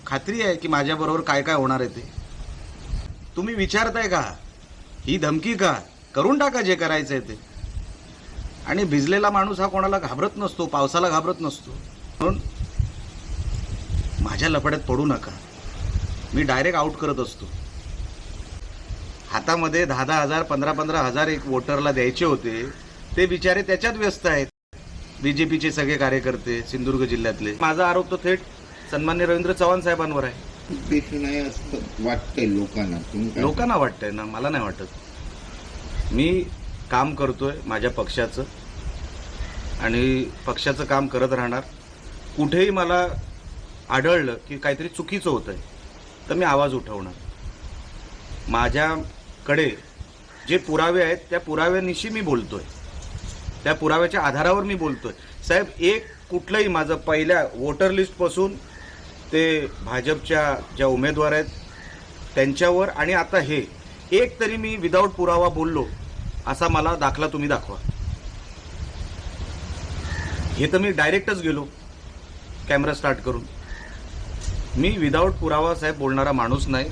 खात्री आहे की माझ्याबरोबर काय काय होणार आहे ते? तुम्ही विचारताय का? ही धमकी का? करून टाका जे करायचं आहे ते. आणि भिजलेला माणूस हा कोणाला घाबरत नसतो, पावसाला घाबरत नसतो. म्हणून माझ्या लफड्यात पडू नका. मी डायरेक्ट आउट करत असतो. हातामध्ये 10,000 15,000 एक वोटरला द्यायचे होते, ते बिचारे त्याच्यात व्यस्त आहेत. बीजेपीचे सगळे कार्यकर्ते सिंधुदुर्ग जिल्ह्यातले. माझा आरोप तो थेट सन्मान्य रवींद्र चव्हाण साहेबांवर आहे. नाही असं वाटतंय लोकांना वाटतंय ना, मला नाही वाटत. मी काम करतोय माझ्या पक्षाचं आणि पक्षाचं काम करत राहणार. कुठेही मला आढळलं की काहीतरी चुकीचं होतंय तर मी आवाज उठवणार. माझ्याकडे जे पुरावे आहेत त्या पुराव्यानिशी मी बोलतोय, त्या पुराव्याच्या आधारावर मी बोलतोय. साहेब, एक कुठलंही माझं पहिल्या वोटर लिस्टपासून ते भाजपच्या ज्या उमेदवार आहेत त्यांच्यावर आणि आता हे एक तरी मी विदाऊट पुरावा बोललो असा मला दाखला तुम्ही दाखवा. हे तर मी डायरेक्टच गेलो कॅमेरा स्टार्ट करून. मी विदाऊट पुरावा साहेब बोलणारा माणूस नाही.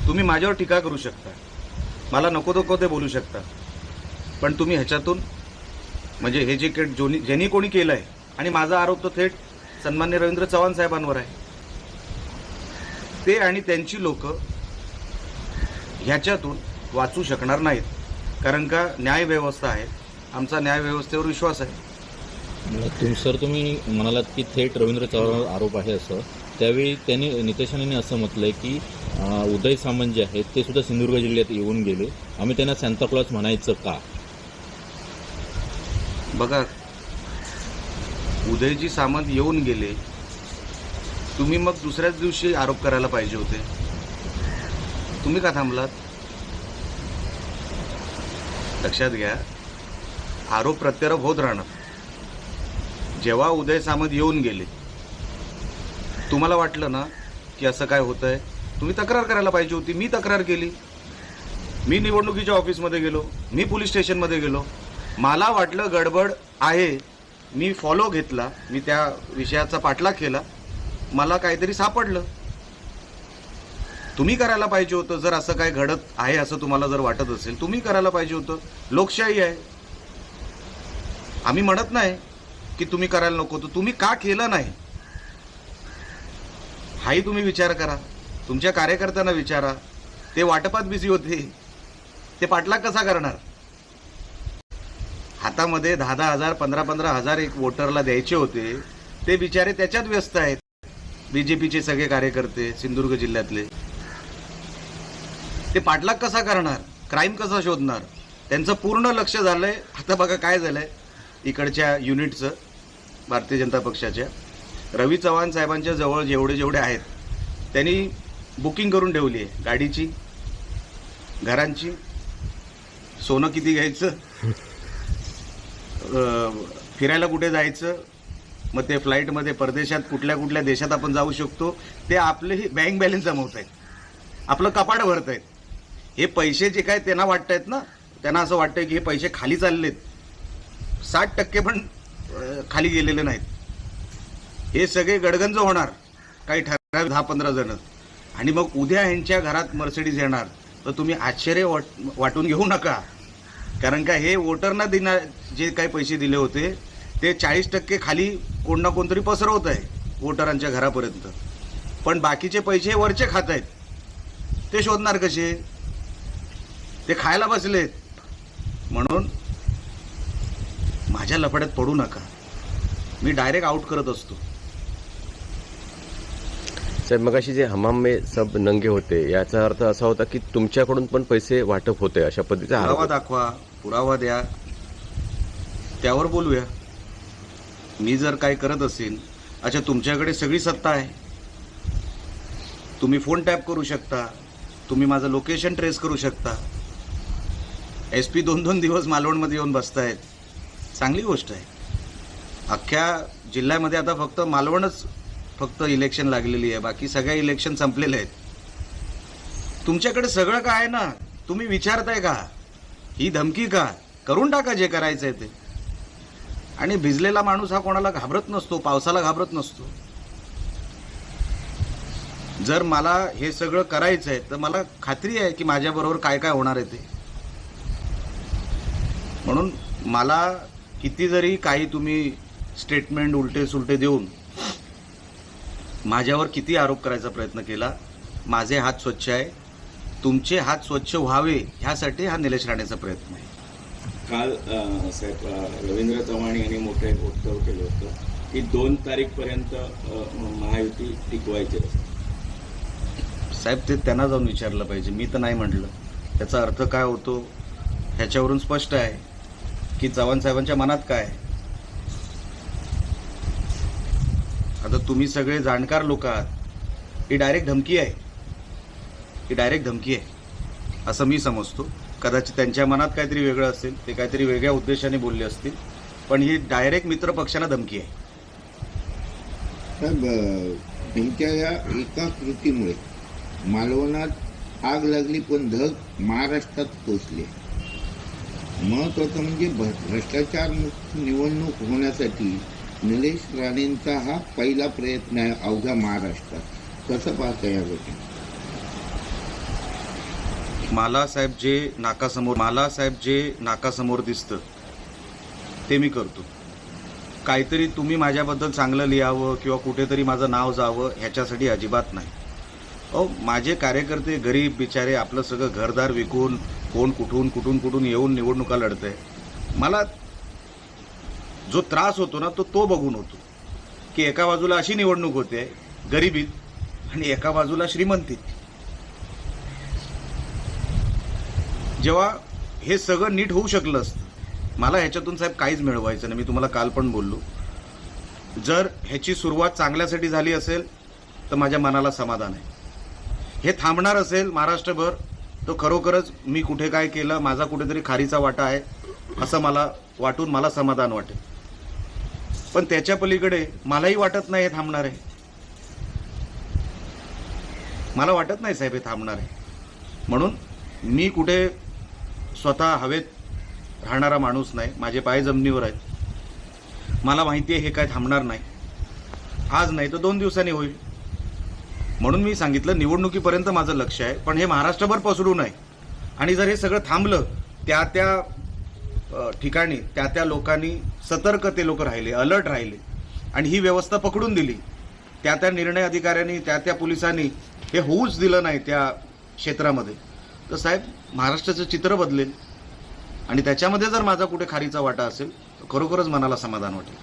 तुम्ही माझ्यावर टीका करू शकता, मला नको ते बोलू शकता, पण तुम्ही ह्याच्यातून म्हणजे हे जे ज्यांनी कोणी केलं आहे आणि माझा आरोप तो थेट सन्मान्य रवींद्र चव्हाण साहेबांवर आहे, ते आणि त्यांची लोक ह्याच्यातून वाचू शकणार नाहीत. कारण का न्याय व्यवस्था आहे, आमचा न्याय व्यवस्थेवर विश्वास आहे. सर, तुम्ही म्हणालात की थेट रवींद्र चव्हाणांवर आरोप आहे असं. त्यावेळी त्यांनी नितेश राणेंनी असं म्हटलंय की उदय सामंत जे आहेत ते सुद्धा सिंधुदुर्ग जिल्ह्यात येऊन गेले, आम्ही त्यांना सांताक्लॉज म्हणायचं का? बघा, उदयजी सामंत येऊन गेले, तुम्ही मग दुसऱ्याच दिवशी आरोप करायला पाहिजे होते. तुम्ही का थांबलात? लक्षात घ्या, आरोप प्रत्यारोप होत राहणार. जेव्हा उदय सामंत येऊन गेले, तुम्हाला वाटलं ना की असं काय होतंय, तुम्ही तक्रार करायला पाहिजे होती. मी तक्रार केली, मी निवडणुकीच्या ऑफिसमध्ये गेलो, मी पोलीस स्टेशनमध्ये गेलो. मला वाटलं गडबड आहे, मी फॉलो घेतला, मी त्या विषयाचा पाठलाग केला, मला काहीतरी सापडलं. तुम्ही करायला पाहिजे होतं. जर असं काय घडत आहे असं तुम्हाला जर वाटत असेल, तुम्ही करायला पाहिजे होतं. लोकशाही आहे, आम्ही म्हणत नाही की तुम्ही करायला नको होतं. तुम्ही का केलं नाही हाही तुम्ही विचार करा. तुमच्या कार्यकर्त्यांना विचारा, ते वाटपात बिझी होते, ते पाठलाग कसा करणार? हातामध्ये 10,000 15,000 एक वोटरला द्यायचे होते, ते बिचारे त्याच्यात व्यस्त आहेत. बीजेपीचे सगळे कार्यकर्ते सिंधुदुर्ग जिल्ह्यातले. ते पाठलाग कसा करणार? क्राईम कसा शोधणार? त्यांचं पूर्ण लक्ष झालंय. आता बघा काय झालंय, इकडच्या युनिटचं भारतीय जनता पक्षाच्या रवी चव्हाण साहेबांच्या जवळ जेवढे आहेत त्यांनी बुकिंग करून ठेवली आहे गाडीची, घरांची, सोनं किती घ्यायचं, फिरायला कुठे जायचं, मग ते फ्लाईटमध्ये परदेशात कुठल्या कुठल्या देशात आपण जाऊ शकतो, ते आपले बँक बॅलन्स जमवत आहेत, आपलं कपाट भरत आहेत. हे पैसे जे काय त्यांना वाटत आहेत ना, त्यांना असं वाटतंय की हे पैसे खाली चाललेत, 60% पण खाली गेलेले नाहीत. हे सगळे गडगंज होणार, काही ठराविक 10-15 जण, आणि मग उद्या यांच्या घरात मर्सिडीज येणार तर तुम्ही आश्चर्य वाटून घेऊ नका. कारण का हे वोटरना जे काही पैसे दिले होते ते 40% खाली कोण ना कोणतरी पसरवत आहे वोटरांच्या घरापर्यंत, पण बाकीचे पैसे वरचे खात आहेत. ते शोधणार कसे? ते खायला बसलेत. म्हणून माझ्या लफड्यात पडू नका. मी डायरेक्ट आउट करत असतो. साहेब, मगाशी जे हमाम में सब नंगे होते, याचा अर्थ असा होता की तुमच्याकडून पण पैसे वाटप होते, अशा पद्धतीचा पुरावा दाखवा, पुरावा द्या, त्यावर बोलूया. मी जर काय करत असेल, अच्छा तुमच्याकडे सगळी सत्ता आहे, तुम्ही फोन टॅप करू शकता, तुम्ही माझं लोकेशन ट्रेस करू शकता. SP 2-2 दिवस मालवणमध्ये येऊन बसतायत, चांगली गोष्ट आहे. अख्ख्या जिल्ह्यामध्ये आता फक्त मालवणच फक्त इलेक्शन लागलेली आहे, बाकी सगळ्या इलेक्शन संपलेले आहेत. तुमच्याकडे सगळं काय आहे ना, तुम्ही विचारताय का? ही धमकी का? करून टाका जे करायचं आहे ते. आणि भिजलेला माणूस हा कोणाला घाबरत नसतो, पावसाला घाबरत नसतो. जर मला हे सगळं करायचं आहे तर मला खात्री आहे की माझ्याबरोबर काय काय होणार आहे ते. म्हणून मला किती जरी काही तुम्ही स्टेटमेंट उलटे सुलटे देऊन माझ्यावर किती आरोप करायचा प्रयत्न केला, माझे हात स्वच्छ आहे. तुमचे हात स्वच्छ व्हावे ह्यासाठी हा निलेश राणेचा प्रयत्न आहे. काल साहेब रवींद्र चव्हाण यांनी मोठं एक वक्तव्य केलं होतं की 2 तारीखपर्यंत महायुती टिकवायची असते. साहेब ते त्यांना जाऊन विचारलं पाहिजे, मी तर नाही म्हटलं. त्याचा अर्थ काय होतो ह्याच्यावरून स्पष्ट आहे की चव्हाण साहेबांच्या मनात काय आहे. आता तुम्ही सगळे जाणकार लोक आहात. ही डायरेक्ट धमकी आहे, ही डायरेक्ट धमकी आहे असं मी समजतो. कदाचित त्यांच्या मनात काहीतरी वेगळं असेल, ते काहीतरी वेगळ्या उद्देशाने बोलले असतील, पण ही डायरेक्ट मित्र पक्षांना धमकी आहे. साहेब, त्यांच्या या एका कृतीमुळे मालवणात आग लागली पण धग महाराष्ट्रात पोचली. महत्वाचं म्हणजे भ्रष्टाचार मुक्त निवडणूक होण्यासाठी निलेश राणेंचा हा पहिला प्रयत्न आहे अवघ्या महाराष्ट्रात. कसं पाहता या गोष्टी? मला साहेब जे नाकासमोर दिसतं ते मी करतो. काहीतरी तुम्ही माझ्याबद्दल चांगलं लिहावं किंवा कुठेतरी माझं नाव जावं ह्याच्यासाठी अजिबात नाही. माझे कार्यकर्ते गरीब बिचारे आपलं सगळं घरदार विकून कोण कुठून येऊन निवडणुका लढतंय. मला जो त्रास होतो ना तो बघून होतो की एका बाजूला अशी निवडणूक होते गरिबीत आणि एका बाजूला श्रीमंतीत. जेव्हा हे सगळं नीट होऊ शकलं असतं, मला ह्याच्यातून साहेब काहीच मिळवायचं नाही. मी तुम्हाला काल पण बोललो, जर ह्याची सुरुवात चांगल्यासाठी झाली असेल तर माझ्या मनाला समाधान आहे. हे थांबणार असेल महाराष्ट्रभर तर खरोखरच मी कुठे काय केलं, माझा कुठेतरी खारीचा वाटा आहे असं मला वाटून मला समाधान वाटेल. पण त्याच्या पलीकडे मलाही वाटत नाही हे थांबणार आहे. मला वाटत नाही साहेब हे थांबणार आहे. म्हणून मी कुठे स्वतः हवेत राहणारा माणूस नाही. माझे पाय जमिनीवर आहेत. मला माहिती आहे हे काय थांबणार नाही. आज नाही तर 2 दिवसांनी होईल. म्हणून मी सांगितलं निवडणुकीपर्यंत माझं लक्ष आहे, पण हे महाराष्ट्रभर पसरू नये. आणि जर हे सगळं थांबलं, त्या ठिकाणी त्या लोकांनी सतर्क ते लोक राहिले, अलर्ट राहिले आणि ही व्यवस्था पकडून दिली, त्या निर्णय अधिकाऱ्यांनी त्या पोलिसांनी हे होऊच दिलं नाही त्या क्षेत्रामध्ये, तर साहेब महाराष्ट्राचं चित्र बदलेल. आणि त्याच्यामध्ये जर माझा कुठे खारीचा वाटा असेल तर खरोखरच मनाला समाधान वाटेल.